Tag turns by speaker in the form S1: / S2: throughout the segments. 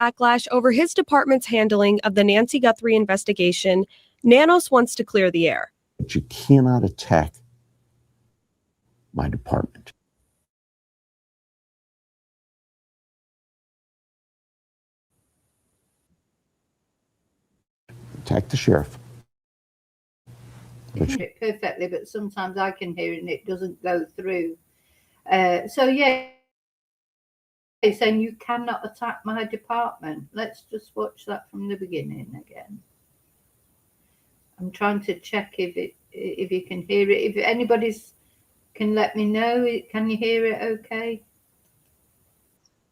S1: Backlash over his department's handling of the Nancy Guthrie investigation, Nanos wants to clear the air.
S2: But you cannot attack my department. Attack the sheriff.
S3: I hear it perfectly, but sometimes I can hear it and it doesn't go through. So yeah, it's saying you cannot attack my department. Let's just watch that from the beginning again. I'm trying to check if you can hear it. If anybody's can let me know. Can you hear it okay?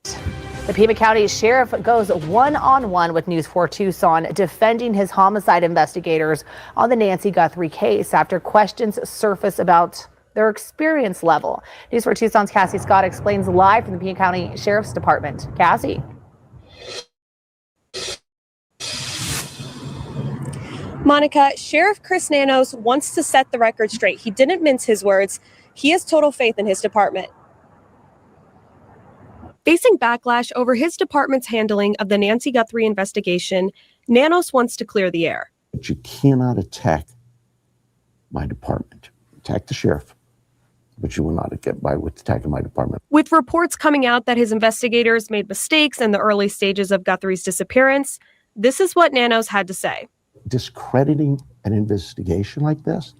S4: The Pima County Sheriff goes one-on-one with News 4 Tucson, defending his homicide investigators on the Nancy Guthrie case after questions surface about their experience level. News 4 Tucson's Cassie Scott explains live from the Pima County Sheriff's Department. Cassie.
S1: Monica, Sheriff Chris Nanos wants to set the record straight. He didn't mince his words. He has total faith in his department. Facing backlash over his department's handling of the Nancy Guthrie investigation, Nanos wants to clear the air.
S2: But you cannot attack my department. Attack the sheriff, but you will not get by with attacking my department.
S1: With reports coming out that his investigators made mistakes in the early stages of Guthrie's disappearance, this is what Nanos had to say.
S2: Discrediting an investigation like this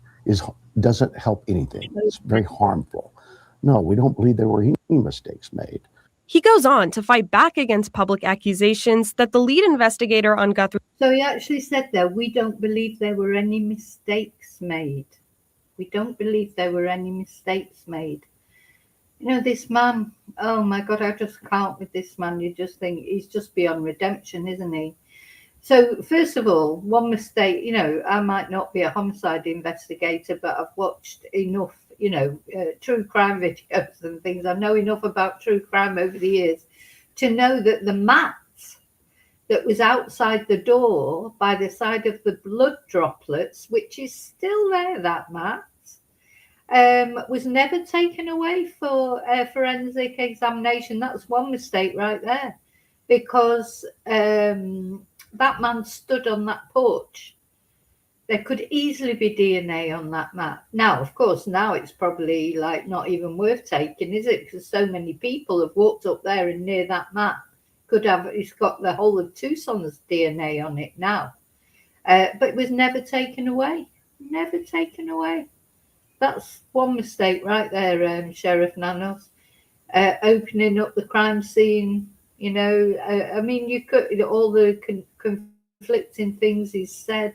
S2: doesn't help anything. It's very harmful. No, we don't believe there were any mistakes made.
S1: He goes on to fight back against public accusations that the lead investigator on Guthrie.
S3: So he actually said there, we don't believe there were any mistakes made. We don't believe there were any mistakes made. You know, this man, oh my God, I just can't with this man. You just think he's just beyond redemption, isn't he? So first of all, one mistake, you know, I might not be a homicide investigator, but I've watched enough, you know, true crime videos and things. I know enough about true crime over the years to know that the mat that was outside the door by the side of the blood droplets, which is still there, that mat, was never taken away for forensic examination. That's one mistake right there, because that man stood on that porch. There could easily be DNA on that mat. Now, of course, now it's probably like not even worth taking, is it? Because so many people have walked up there and near that mat. Could have, it's got the whole of Tucson's DNA on it now. But it was never taken away. Never taken away. That's one mistake right there, Sheriff Nanos. Opening up the crime scene, you know. I mean, you could, all the conflicting things he said.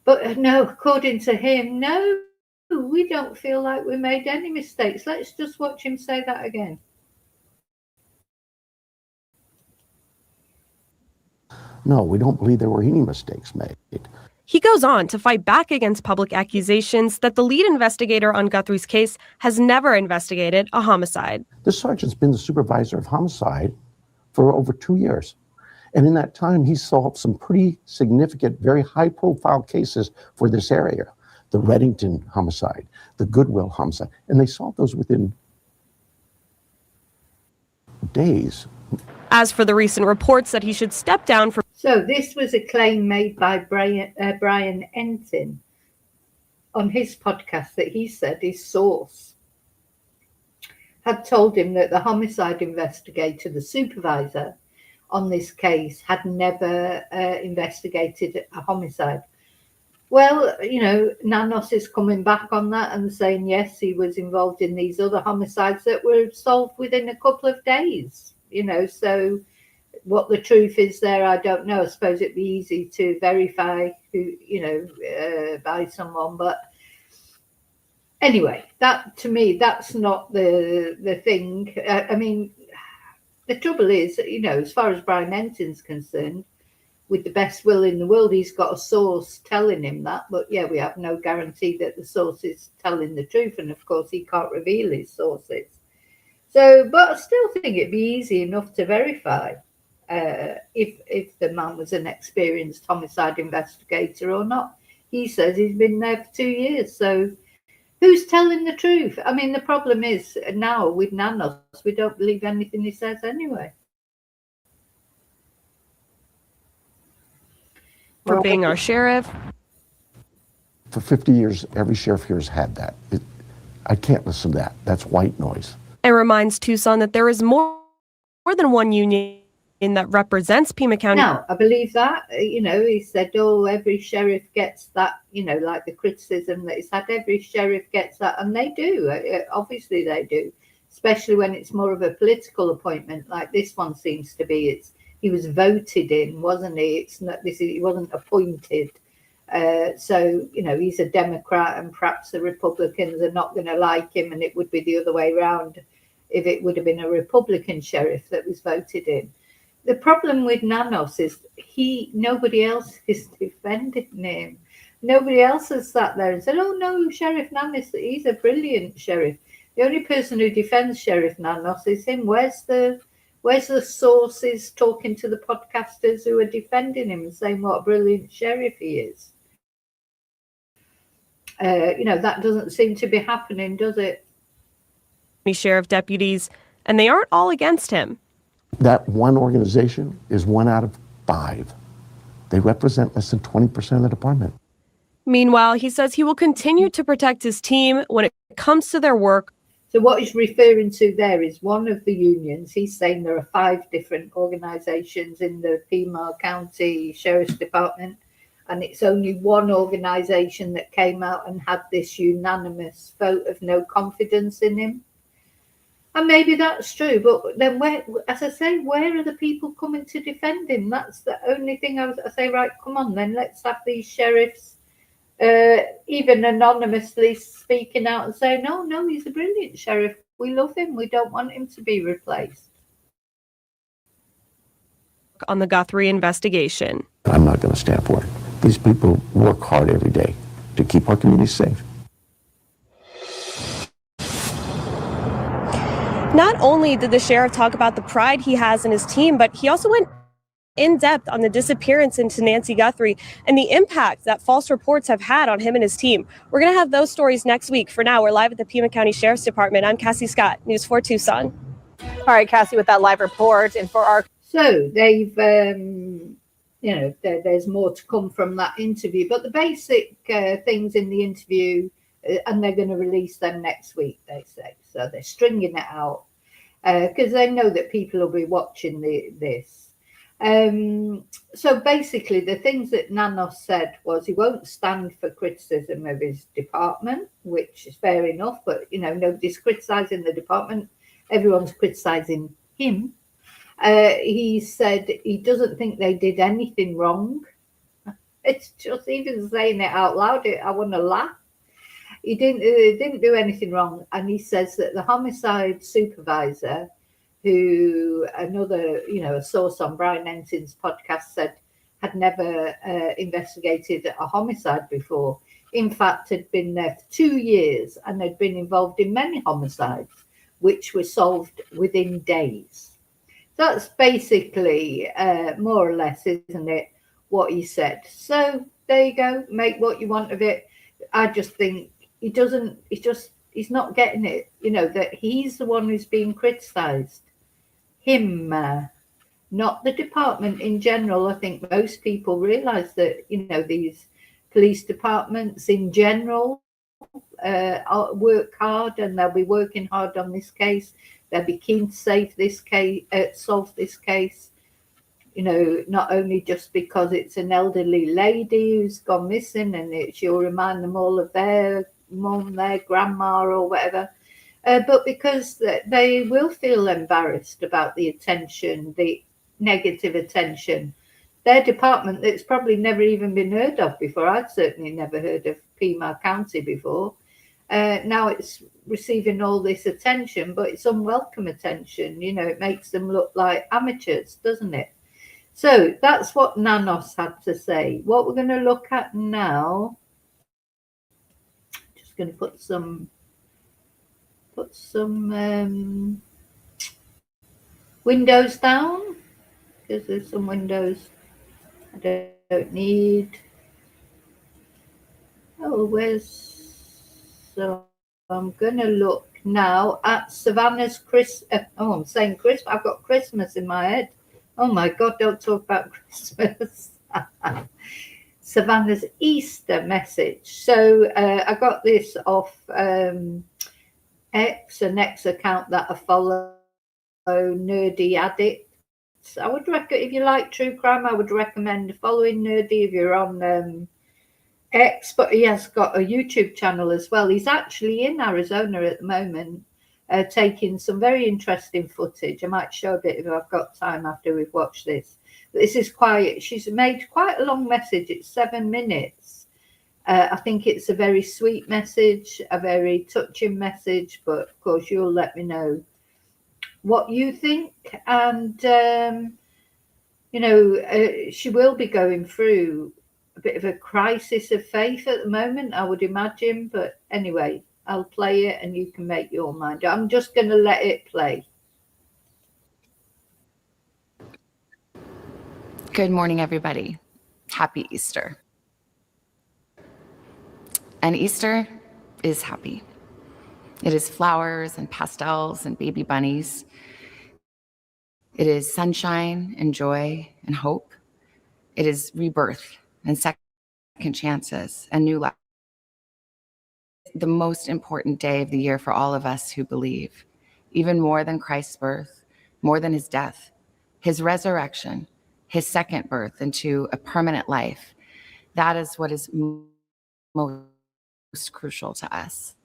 S3: But no, according to him, no, we don't feel like we made any mistakes. Let's just watch him say that again.
S2: No, we don't believe there were any mistakes made.
S1: He goes on to fight back against public accusations that the lead investigator on Guthrie's case has never investigated a homicide.
S2: The sergeant's been the supervisor of homicide for over 2 years. And in that time, he solved some pretty significant, very high-profile cases for this area. The Reddington homicide, the Goodwill homicide. And they solved those within days.
S1: As for the recent reports that he should step down from...
S3: So this was a claim made by Brian Entin on his podcast, that he said his source had told him that the homicide investigator, the supervisor on this case, had never investigated a homicide. Well, you know, Nanos is coming back on that and saying, yes, he was involved in these other homicides that were solved within a couple of days, you know. So what the truth is there, I don't know. I suppose it'd be easy to verify who, you know, by someone. But anyway, that to me, that's not the thing. I mean, the trouble is, you know, as far as Brian Entin's concerned, with the best will in the world, he's got a source telling him that. But yeah, we have no guarantee that the source is telling the truth. And of course, he can't reveal his sources. So, but I still think it'd be easy enough to verify if the man was an experienced homicide investigator or not. He says he's been there for 2 years. So who's telling the truth? I mean, the problem is now with Nanos, we don't believe anything he says anyway.
S1: for being our sheriff.
S2: For 50 years, every sheriff here has had that. I can't listen to that. That's white noise.
S1: And reminds Tucson that there is more than one union that represents Pima County.
S3: Now, I believe that, he said, oh, every sheriff gets that, like the criticism that he's had, every sheriff gets that. And they do. Obviously, they do, especially when it's more of a political appointment like this one seems to be. He was voted in, wasn't he? It's not he wasn't appointed. So, he's a Democrat and perhaps the Republicans are not going to like him, and it would be the other way around if it would have been a Republican sheriff that was voted in. The problem with Nanos is nobody else is defending him. Nobody else has sat there and said, oh no, Sheriff Nanos, he's a brilliant sheriff. The only person who defends Sheriff Nanos is him. Where's the sources talking to the podcasters who are defending him and saying what a brilliant sheriff he is? That doesn't seem to be happening, does it?
S1: Sheriff deputies, and they aren't all against him.
S2: That one organization is 1 out of 5. They represent less than 20% of the department.
S1: Meanwhile, he says he will continue to protect his team when it comes to their work.
S3: So what he's referring to there is one of the unions. He's saying there are 5 different organizations in the Pima County Sheriff's Department, and it's only one organization that came out and had this unanimous vote of no confidence in him. And maybe that's true, but then where are the people coming to defend him? That's the only thing I say, right, come on then, let's have these sheriffs even anonymously speaking out and saying, no, he's a brilliant sheriff. We love him. We don't want him to be replaced.
S1: On the Guthrie investigation.
S2: I'm not going to stand for it. These people work hard every day to keep our community safe.
S1: Not only did the sheriff talk about the pride he has in his team, but he also went in depth on the disappearance into Nancy Guthrie and the impact that false reports have had on him and his team. We're going to have those stories next week. For now, we're live at the Pima County Sheriff's Department. I'm Cassie Scott, News 4 Tucson.
S4: All right, Cassie, with that live report. And for our...
S3: So they've, there's more to come from that interview, but the basic things in the interview, and they're going to release them next week, they say. So they're stringing it out because they know that people will be watching this. So basically, the things that Nanos said was he won't stand for criticism of his department, which is fair enough, but, nobody's criticising the department. Everyone's criticising him. He said he doesn't think they did anything wrong. It's just even saying it out loud, I want to laugh. He didn't do anything wrong, and he says that the homicide supervisor, who a source on Brian Ensign's podcast said had never investigated a homicide before, in fact had been there for 2 years and had been involved in many homicides, which were solved within days. That's basically more or less, isn't it, what he said. So there you go, make what you want of it. I just think he's not getting it, that he's the one who's being criticised. Him, not the department in general. I think most people realise that, these police departments in general work hard, and they'll be working hard on this case. They'll be keen to solve this case, not only just because it's an elderly lady who's gone missing and she'll remind them all of their mum, their grandma or whatever, but because they will feel embarrassed about the attention, the negative attention. Their department that's probably never even been heard of before. I'd certainly never heard of Pima County before. Now it's receiving all this attention, but it's unwelcome attention. It makes them look like amateurs, doesn't it? So that's what Nanos had to say. What we're going to look at now, just going to put some windows down, because there's some windows I don't need. So I'm going to look now at Savannah's I'm saying Christmas. I've got Christmas in my head. Oh my God, don't talk about Christmas. Savannah's Easter message. So I got this off X, an X account that I follow, Nerdy Addicts. I would recommend, if you like true crime, I would recommend following Nerdy if you're on X. But he has got a YouTube channel as well. He's actually in Arizona at the moment, taking some very interesting footage. I might show a bit if I've got time after we've watched this. This is quite, she's made quite a long message. It's 7 minutes. I think it's a very sweet message, a very touching message, but of course you'll let me know what you think. And, she will be going through a bit of a crisis of faith at the moment, I would imagine. But anyway, I'll play it and you can make your mind. I'm just going to let it play.
S5: Good morning, everybody. Happy Easter. And Easter is happy. It is flowers and pastels and baby bunnies. It is sunshine and joy and hope. It is rebirth and second chances and new life. The most important day of the year for all of us who believe, even more than Christ's birth, more than his death, his resurrection, his second birth into a permanent life. That is what is most crucial to us.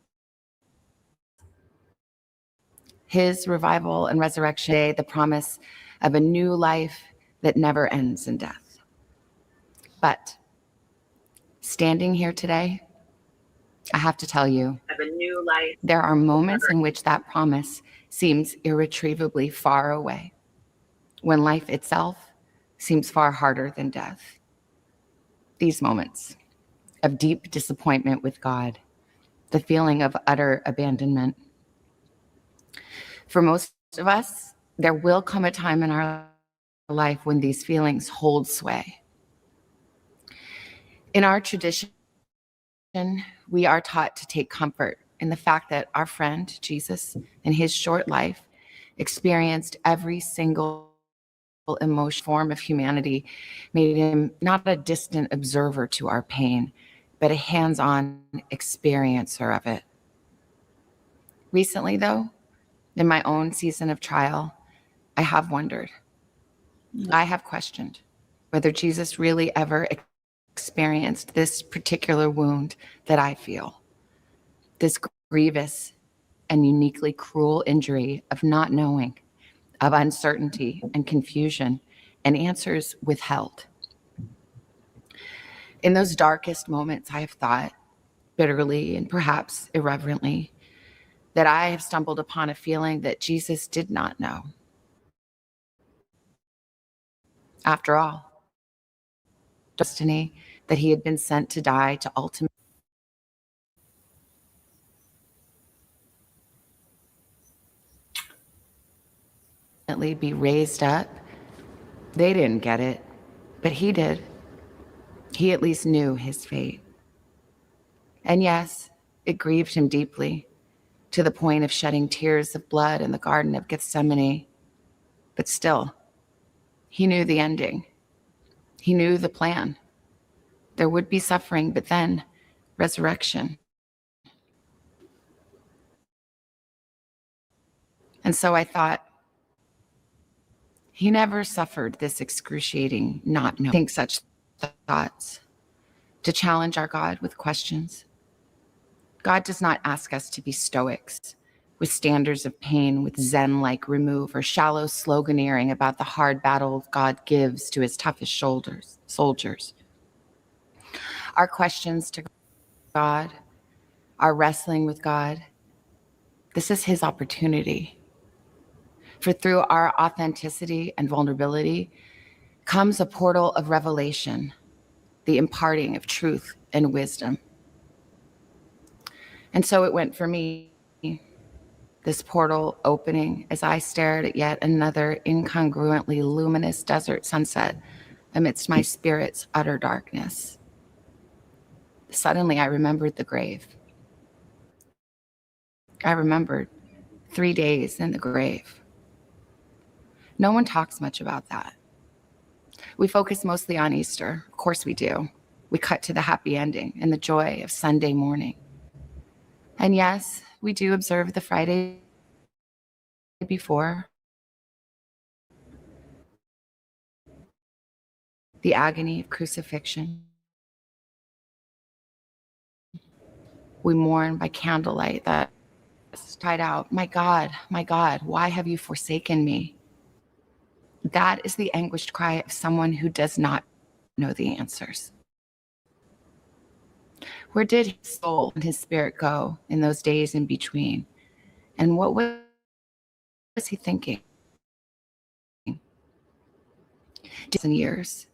S5: His revival and resurrection day, the promise of a new life that never ends in death. But standing here today, I have to tell you, of a new life, there are moments in which that promise seems irretrievably far away, when life itself seems far harder than death. These moments of deep disappointment with God, the feeling of utter abandonment. For most of us, there will come a time in our life when these feelings hold sway. In our tradition, we are taught to take comfort in the fact that our friend, Jesus, in his short life, experienced every single emotional form of humanity, made him not a distant observer to our pain, but a hands-on experiencer of it. Recently, though, in my own season of trial, I have wondered, I have questioned whether Jesus really ever experienced this particular wound that I feel, this grievous and uniquely cruel injury of not knowing, of uncertainty and confusion and answers withheld. In those darkest moments, I have thought bitterly and perhaps irreverently that I have stumbled upon a feeling that Jesus did not know. After all, destiny that he had been sent to die to ultimately be raised up. They didn't get it, but he did. He at least knew his fate. And yes, it grieved him deeply, to the point of shedding tears of blood in the Garden of Gethsemane. But still, he knew the ending. He knew the plan. There would be suffering, but then resurrection. And so I thought, he never suffered this excruciating not knowing. Think such thoughts, to challenge our God with questions. God does not ask us to be stoics with standards of pain, with Zen-like remove, or shallow sloganeering about the hard battle God gives to his toughest soldiers. Our questions to God, our wrestling with God, this is his opportunity. For through our authenticity and vulnerability comes a portal of revelation, the imparting of truth and wisdom. And so it went for me, this portal opening as I stared at yet another incongruently luminous desert sunset amidst my spirit's utter darkness. Suddenly I remembered the grave. I remembered 3 days in the grave. No one talks much about that. We focus mostly on Easter. Of course we do. we cut to the happy ending and the joy of Sunday morning. And yes, we do observe the Friday before, the agony of crucifixion. We mourn by candlelight that cried out, my God, why have you forsaken me? That is the anguished cry of someone who does not know the answers. Where did his soul and his spirit go in those days in between? And what was he thinking? Years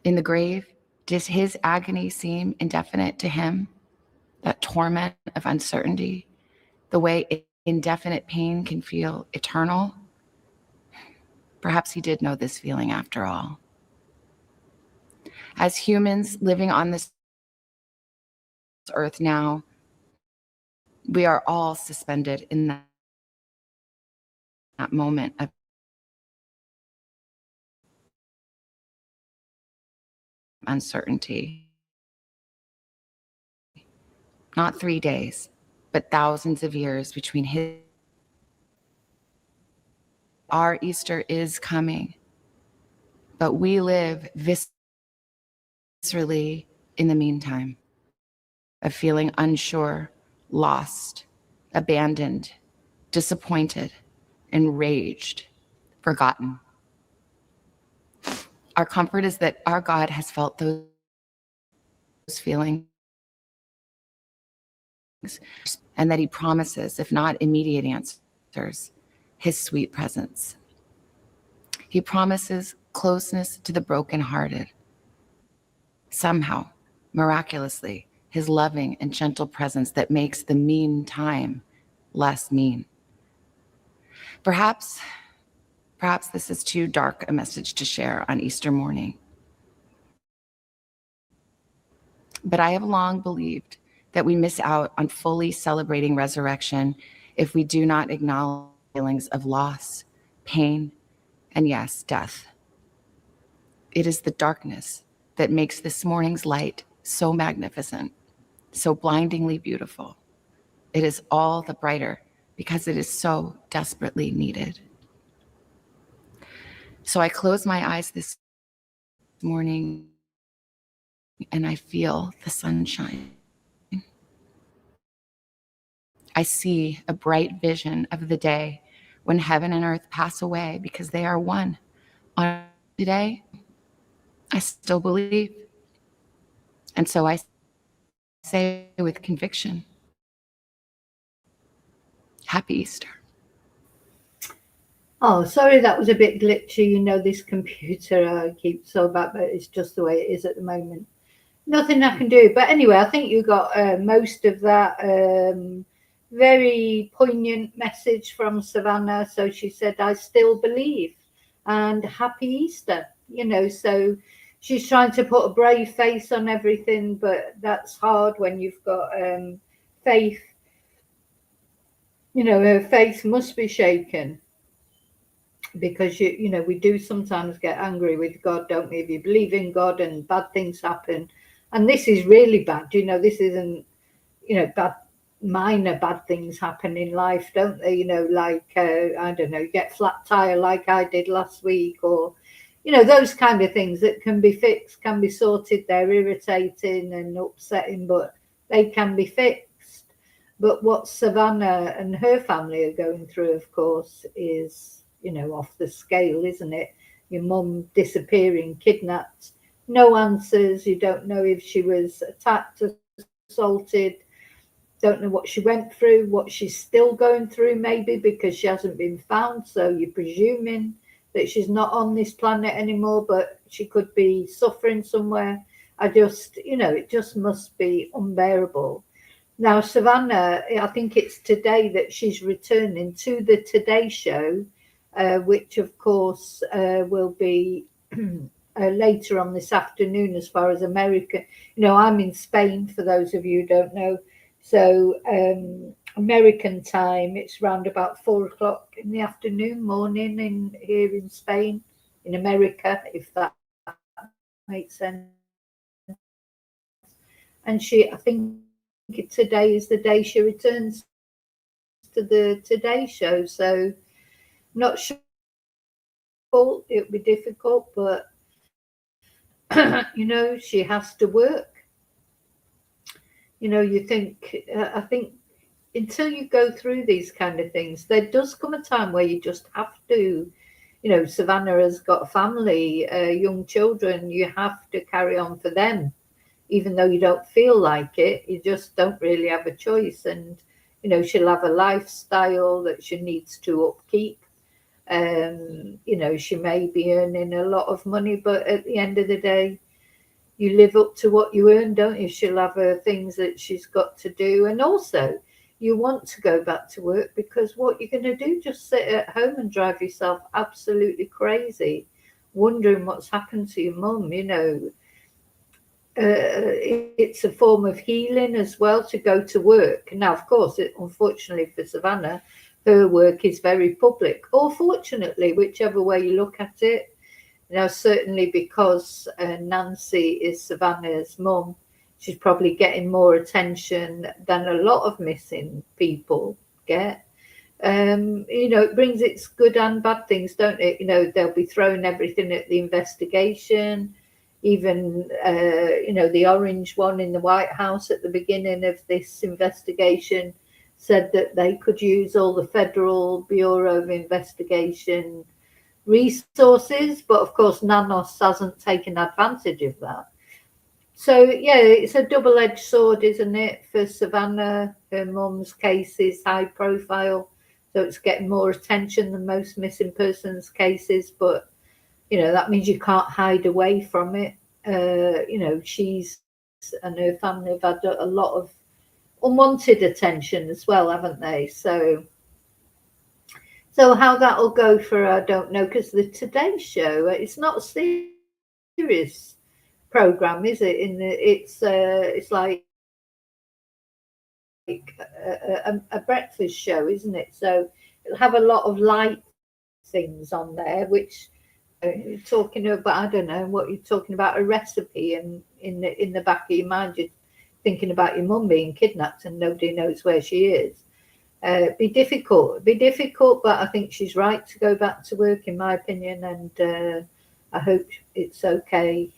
S5: in the grave, does his agony seem indefinite to him? That torment of uncertainty, the way indefinite pain can feel eternal? Perhaps he did know this feeling after all. As humans living on this earth now, we are all suspended in that moment of uncertainty. Not 3 days, but thousands of years between his. Our Easter is coming, but we live viscerally in the meantime, of feeling unsure, lost, abandoned, disappointed, enraged, forgotten. Our comfort is that our God has felt those feelings and that he promises, if not immediate answers, his sweet presence. He promises closeness to the brokenhearted. Somehow, miraculously, his loving and gentle presence that makes the mean time less mean. Perhaps this is too dark a message to share on Easter morning. But I have long believed that we miss out on fully celebrating resurrection if we do not acknowledge feelings of loss, pain, and yes, death. It is the darkness that makes this morning's light so magnificent, so blindingly beautiful. It is all the brighter because it is so desperately needed. So I close my eyes this morning and I feel the sunshine. I see a bright vision of the day when heaven and earth pass away because they are one. On today, I still believe. And so I say with conviction, Happy Easter.
S3: Oh, sorry, that was a bit glitchy. You know, this computer keeps so bad, but it's just the way it is at the moment. Nothing I can do. But anyway, I think you got most of that very poignant message from Savannah. So she said, I still believe, and happy Easter, you know. So she's trying to put a brave face on everything, but that's hard when you've got faith. You know, her faith must be shaken. Because you know, we do sometimes get angry with God, don't we? If you believe in God and bad things happen, and this is really bad, you know, this isn't, you know, minor bad things happen in life, don't they? You know, like I don't know, you get flat tire like I did last week, or you know, those kind of things that can be fixed, can be sorted. They're irritating and upsetting, but they can be fixed. But what Savannah and her family are going through, of course, is, you know, off the scale, isn't it? Your mum disappearing, kidnapped, no answers. You don't know if she was attacked, assaulted. Don't know what she went through, what she's still going through, maybe because she hasn't been found. So you're presuming that she's not on this planet anymore, but she could be suffering somewhere. I just, you know, it just must be unbearable. Now, Savannah, I think it's today that she's returning to the Today Show, which of course will be later on this afternoon as far as America. You know, I'm in Spain, for those of you who don't know. So American time, it's round about 4:00 in the afternoon, morning here in Spain, in America, if that makes sense. and I think today is the day she returns to the Today Show. So not sure, it'll be difficult, but she has to work. You think, I think until you go through these kind of things, there does come a time where you just have to. Savannah has got a family, young children. You have to carry on for them, even though you don't feel like it. You just don't really have a choice. And she'll have a lifestyle that she needs to upkeep. She may be earning a lot of money, but at the end of the day, you live up to what you earn, don't you? She'll have her things that she's got to do. And also, you want to go back to work, because what you're going to do, just sit at home and drive yourself absolutely crazy, wondering what's happened to your mum. It's a form of healing as well to go to work. Now, of course, unfortunately for Savannah, her work is very public, or fortunately, whichever way you look at it. Certainly because Nancy is Savannah's mum, she's probably getting more attention than a lot of missing people get. It brings its good and bad things, don't it? They'll be throwing everything at the investigation. Even, the orange one in the White House at the beginning of this investigation said that they could use all the Federal Bureau of Investigation resources, but of course Nanos hasn't taken advantage of that. So yeah, it's a double-edged sword, isn't it, for Savannah? Her mum's case is high profile, so it's getting more attention than most missing persons cases, but that means you can't hide away from it. She's and her family have had a lot of unwanted attention as well, haven't they? So how that'll go for her, I don't know, because the Today Show, it's not a serious program, is it? It's like a breakfast show, isn't it? So it'll have a lot of light things on there, which you're talking about. I don't know what you're talking about, a recipe, and in the back of your mind, you're thinking about your mum being kidnapped and nobody knows where she is. Be difficult, but I think she's right to go back to work, in my opinion, and I hope it's okay.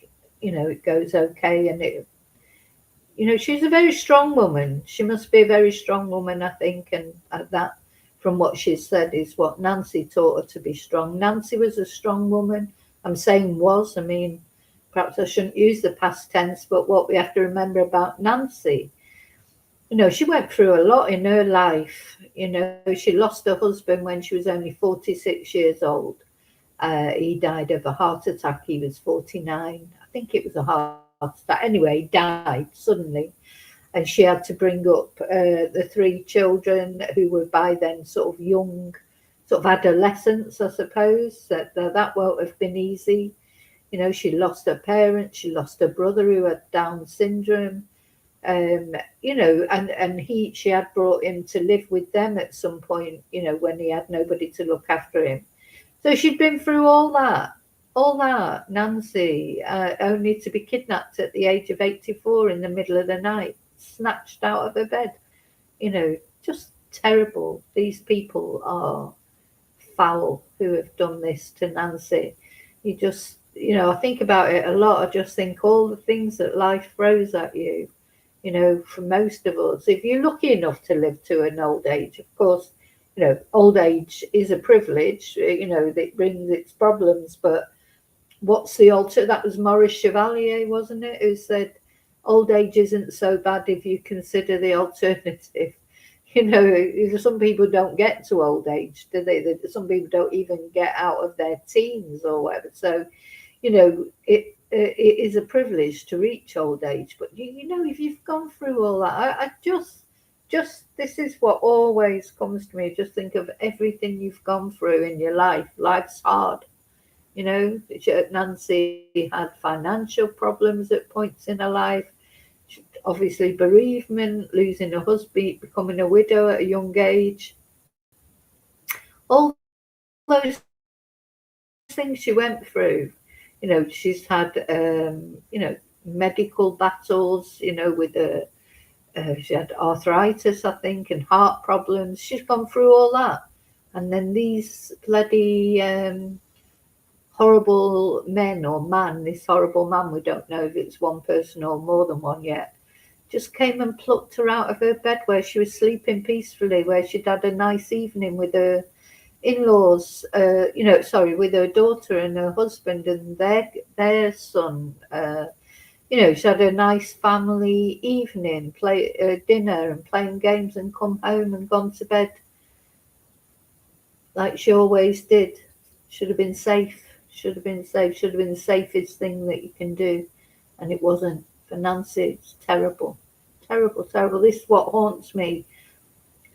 S3: It goes okay, and she's a very strong woman. She must be a very strong woman, I think, and that, from what she said, is what Nancy taught her to be strong. Nancy was a strong woman. I'm saying was. I mean, perhaps I shouldn't use the past tense, but what we have to remember about Nancy. She went through a lot in her life. She lost her husband when she was only 46 years old. He died of a heart attack. He was 49. I think it was a heart attack. Anyway, he died suddenly. And she had to bring up the three children who were by then sort of young, sort of adolescents, I suppose. That won't have been easy. She lost her parents. She lost her brother who had Down syndrome. And she had brought him to live with them at some point, when he had nobody to look after him. So she'd been through all that, Nancy, only to be kidnapped at the age of 84 in the middle of the night, snatched out of her bed. Just terrible. These people are foul who have done this to Nancy. I think about it a lot. I just think all the things that life throws at you. For most of us, if you're lucky enough to live to an old age, of course, old age is a privilege, that brings its problems. But what's the alternative? That was Maurice Chevalier, wasn't it, who said old age isn't so bad if you consider the alternative. Some people don't get to old age, do they? Some people don't even get out of their teens or whatever. So, it is a privilege to reach old age, but if you've gone through all that, I just this is what always comes to me. Just think of everything you've gone through in your life. Life's hard. Nancy had financial problems at points in her life, obviously bereavement, losing a husband, becoming a widow at a young age, all those things she went through. She's had, medical battles, you know, with she had arthritis, I think, and heart problems. She's gone through all that. And then these bloody horrible men or man, this horrible man, we don't know if it's one person or more than one yet, just came and plucked her out of her bed where she was sleeping peacefully, where she'd had a nice evening with her in-laws, with her daughter and her husband and their son. She had a nice family evening, dinner and playing games, and come home and gone to bed like she always did. Should have been safe. Should have been safe. Should have been the safest thing that you can do, and it wasn't. For Nancy, it's terrible, terrible, terrible. This is what haunts me.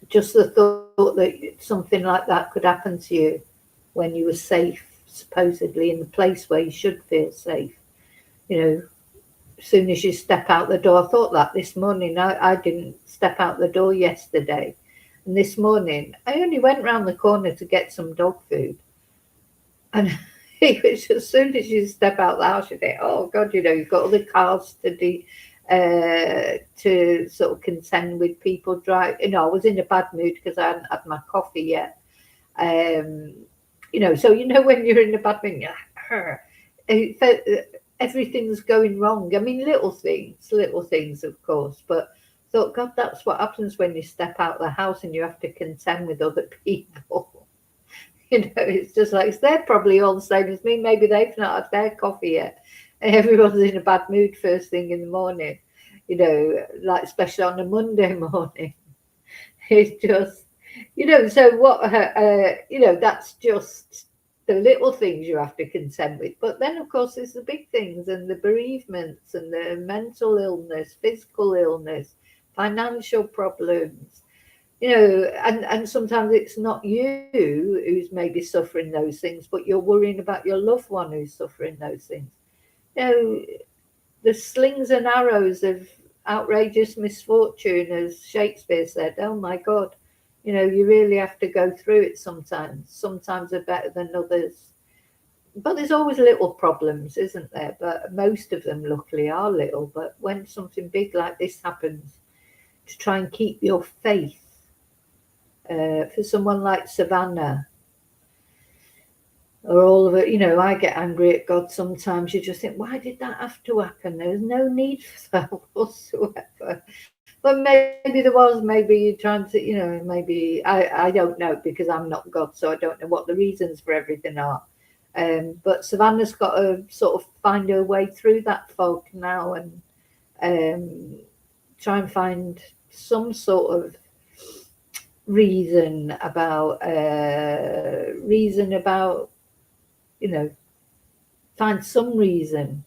S3: Just the thought that something like that could happen to you when you were safe, supposedly in the place where you should feel safe. As soon as you step out the door, I thought that this morning. I didn't step out the door yesterday. And this morning, I only went round the corner to get some dog food. And it was as soon as you step out the house, you think, oh, God, you've got other cars to sort of contend with, people drive. I was in a bad mood because I hadn't had my coffee yet. So when you're in a bad mood, everything's going wrong. I mean, little things, of course, but I thought, God, that's what happens when you step out of the house and you have to contend with other people. It's just like, they're probably all the same as me. Maybe they've not had their coffee yet. And everyone's in a bad mood first thing in the morning, like especially on a Monday morning. It's just, so what, that's just the little things you have to contend with. But then, of course, there's the big things and the bereavements and the mental illness, physical illness, financial problems, and sometimes it's not you who's maybe suffering those things, but you're worrying about your loved one who's suffering those things. The slings and arrows of outrageous misfortune, as Shakespeare said. Oh my God, you really have to go through it sometimes. Sometimes are better than others. But there's always little problems, isn't there? But most of them, luckily, are little. But when something big like this happens, to try and keep your faith, for someone like Savannah, or all of it, I get angry at God sometimes. You just think, why did that have to happen? There was no need for that whatsoever. But maybe there was. Maybe you're trying to, maybe, I don't know, because I'm not God, so I don't know what the reasons for everything are. But Savannah's got to sort of find her way through that fog now, and try and find some sort of reason about find some reason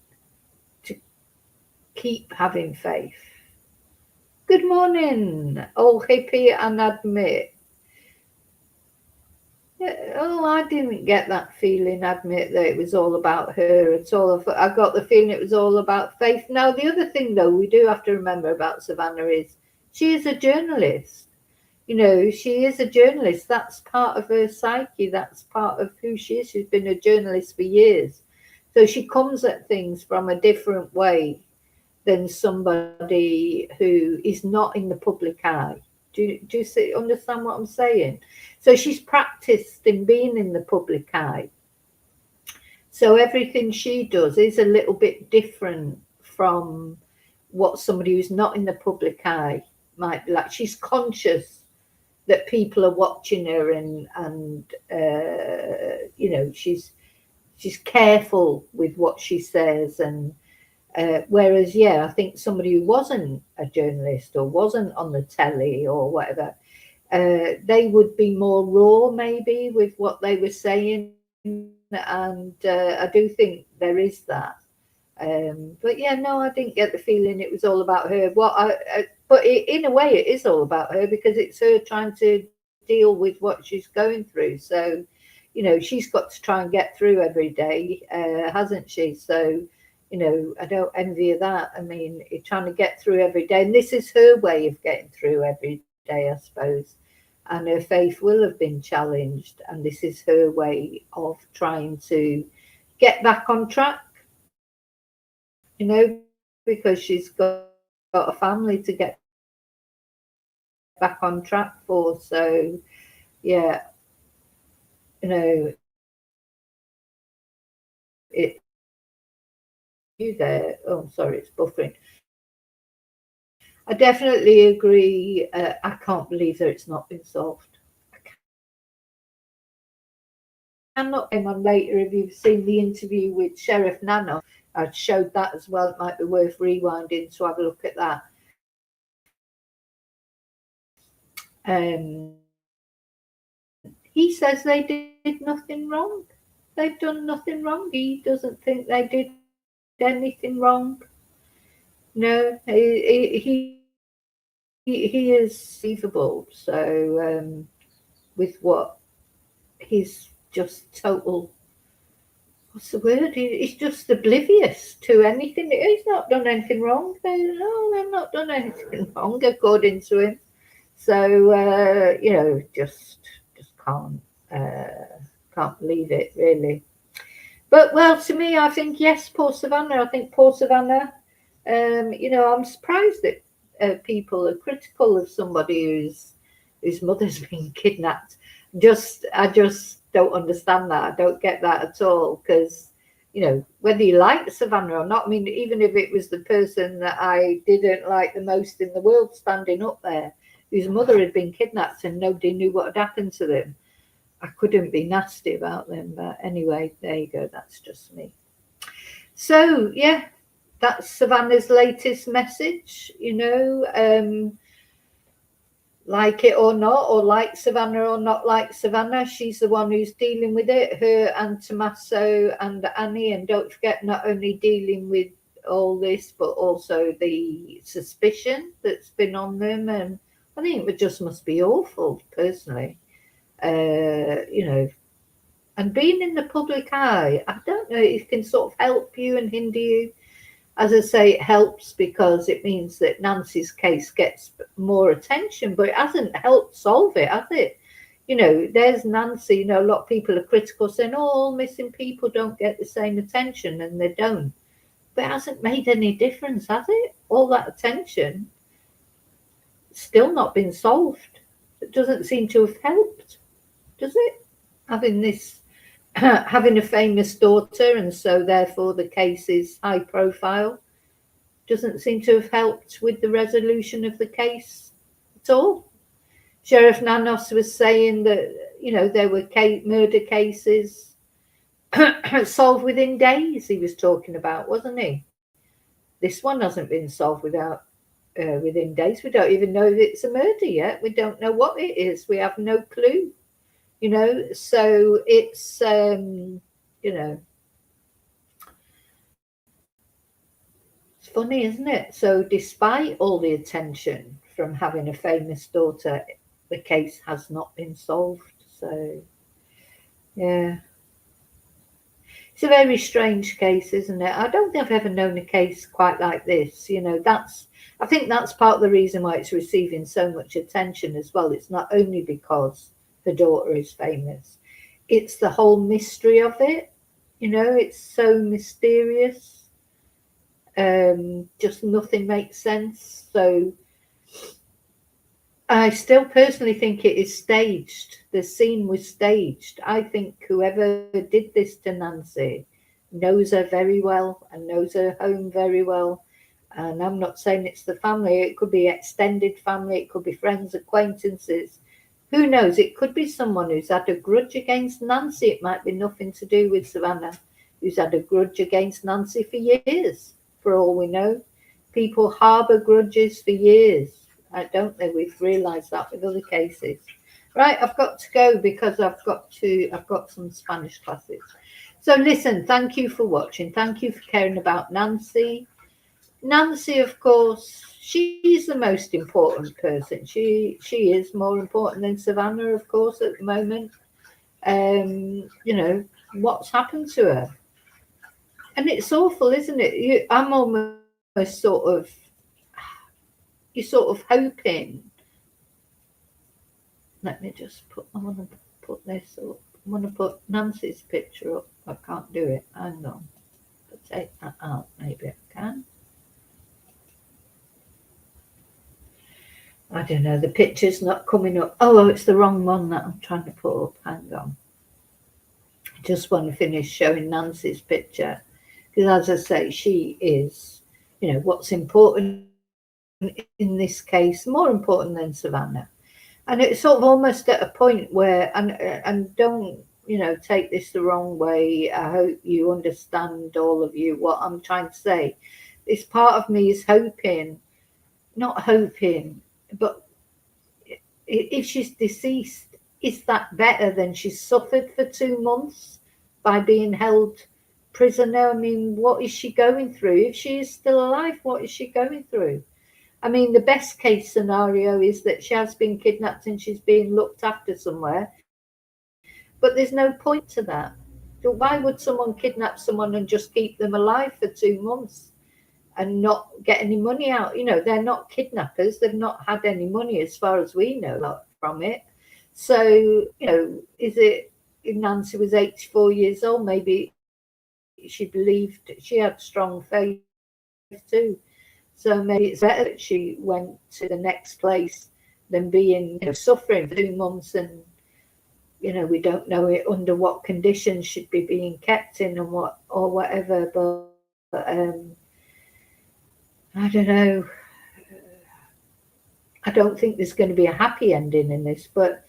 S3: to keep having faith. Good morning, old hippie, and admit. I didn't get that feeling, admit, that it was all about her at all. I got the feeling it was all about faith. Now, the other thing, though, we do have to remember about Savannah is she is a journalist. She is a journalist. That's part of her psyche. That's part of who she is. She's been a journalist for years. So she comes at things from a different way than somebody who is not in the public eye. Do you understand what I'm saying? So she's practiced in being in the public eye. So everything she does is a little bit different from what somebody who's not in the public eye might be like. She's conscious that people are watching her, and she's careful with what she says, and whereas I think somebody who wasn't a journalist or wasn't on the telly or whatever, they would be more raw maybe with what they were saying, and I do think there is that. But I didn't get the feeling it was all about her. But in a way, it is all about her, because it's her trying to deal with what she's going through. So, she's got to try and get through every day, hasn't she? So, I don't envy her that. I mean, you're trying to get through every day, and this is her way of getting through every day, I suppose. And her faith will have been challenged, and this is her way of trying to get back on track. because she's got a family to get back on track for. So, yeah, you know, it you there. Oh, sorry, it's buffering. I definitely agree. I can't believe that it's not been solved. I cannot. On later, if you've seen the interview with Sheriff Nanos, I showed that as well. It might be worth rewinding to have a look at that. He says they did nothing wrong. They've done nothing wrong. He doesn't think they did anything wrong. No, he is deceivable. So with what he's just total. What's the word? He's just oblivious to anything. He's not done anything wrong. No, they've not done anything wrong according to him. So you know, just can't believe it really. But well, to me, I think yes, poor Savannah. I think poor Savannah. You know, I'm surprised that people are critical of somebody whose mother's been kidnapped. I just don't understand that. I don't get that at all. Because you know, whether you like Savannah or not, I mean, even if it was the person that I didn't like the most in the world standing up there, whose mother had been kidnapped and nobody knew what had happened to them, I couldn't be nasty about them. But anyway, there you go. That's just me. So yeah, that's Savannah's latest message. You know, like it or not, or like Savannah or not like Savannah, she's the one who's dealing with it. Her and Tommaso and Annie, and don't forget, not only dealing with all this, but also the suspicion that's been on them. And I think it just must be awful, personally. You know, and being in the public eye, I don't know, it can sort of help you and hinder you. As I say, it helps because it means that Nancy's case gets more attention, but it hasn't helped solve it, has it? You know, there's Nancy, you know, a lot of people are critical, saying, oh, all missing people don't get the same attention, and they don't. But it hasn't made any difference, has it? All that attention, still not been solved. It doesn't seem to have helped, does it? Having this, having a famous daughter, and so therefore the case is high profile, doesn't seem to have helped with the resolution of the case at all. Sheriff Nanos was saying that, you know, there were murder cases solved within days. He was talking about, wasn't he? This one hasn't been solved within days. We don't even know if it's a murder yet. We don't know what it is. We have no clue. You know, so it's you know, it's funny, isn't it? So despite all the attention from having a famous daughter, the case has not been solved. So yeah, it's a very strange case, isn't it? I don't think I've ever known a case quite like this. You know, I think that's part of the reason why it's receiving so much attention as well. It's not only because her daughter is famous, it's the whole mystery of it. You know, it's so mysterious. Just nothing makes sense. So I still personally think it is staged. The scene was staged. I think whoever did this to Nancy knows her very well and knows her home very well. And I'm not saying it's the family. It could be extended family. It could be friends, acquaintances. Who knows? It could be someone who's had a grudge against Nancy. It might be nothing to do with Savannah, who's had a grudge against Nancy for years, for all we know. People harbour grudges for years. I don't know. We've realised that with other cases. Right, I've got to go because I've got some Spanish classes. So listen, thank you for watching. Thank you for caring about Nancy. Nancy, of course, she's the most important person. She is more important than Savannah, of course, at the moment. You know, what's happened to her? And it's awful, isn't it? I'm almost you're sort of hoping. Let me just I want to put this up. I want to put Nancy's picture up. I can't do it. Hang on. I'll take that out. Maybe I can. I don't know, the picture's not coming up. Oh, it's the wrong one that I'm trying to put up. Hang on. I just want to finish showing Nancy's picture. Because as I say, she is, what's important in this case, more important than Savannah. And it's sort of almost at a point where, and don't, take this the wrong way. I hope you understand, all of you, what I'm trying to say. This part of me is not hoping, but if she's deceased, is that better than she's suffered for 2 months by being held prisoner? I mean, what is she going through? If she is still alive, what is she going through? I mean, the best case scenario is that she has been kidnapped and she's being looked after somewhere. But there's no point to that. So why would someone kidnap someone and just keep them alive for 2 months and not get any money out? They're not kidnappers. They've not had any money, as far as we know, from it. So, is it, Nancy was 84 years old, maybe she believed, she had strong faith too. So maybe it's better that she went to the next place than being, suffering for 2 months, and we don't know it under what conditions she'd be being kept in and whatever. But I don't know. I don't think there's going to be a happy ending in this, but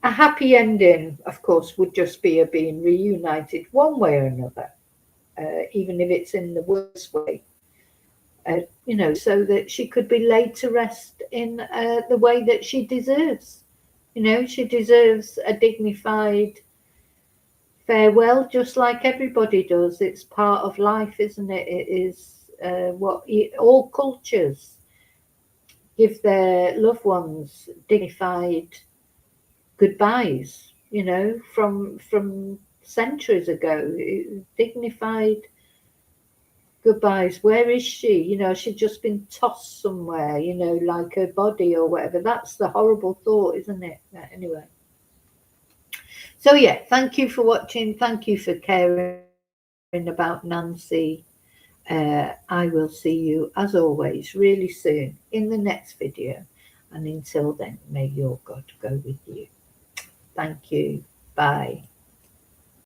S3: a happy ending, of course, would just be her being reunited one way or another, even if it's in the worst way. So that she could be laid to rest in the way that she deserves. She deserves a dignified farewell, just like everybody does. It's part of life, isn't it? It is all cultures give their loved ones dignified goodbyes. From centuries ago, dignified goodbyes. Where is she? She'd just been tossed somewhere, like her body or whatever. That's the horrible thought, isn't it? Anyway. So yeah, thank you for watching. Thank you for caring about Nancy. I will see you, as always, really soon in the next video. And until then, may your God go with you. Thank you. Bye.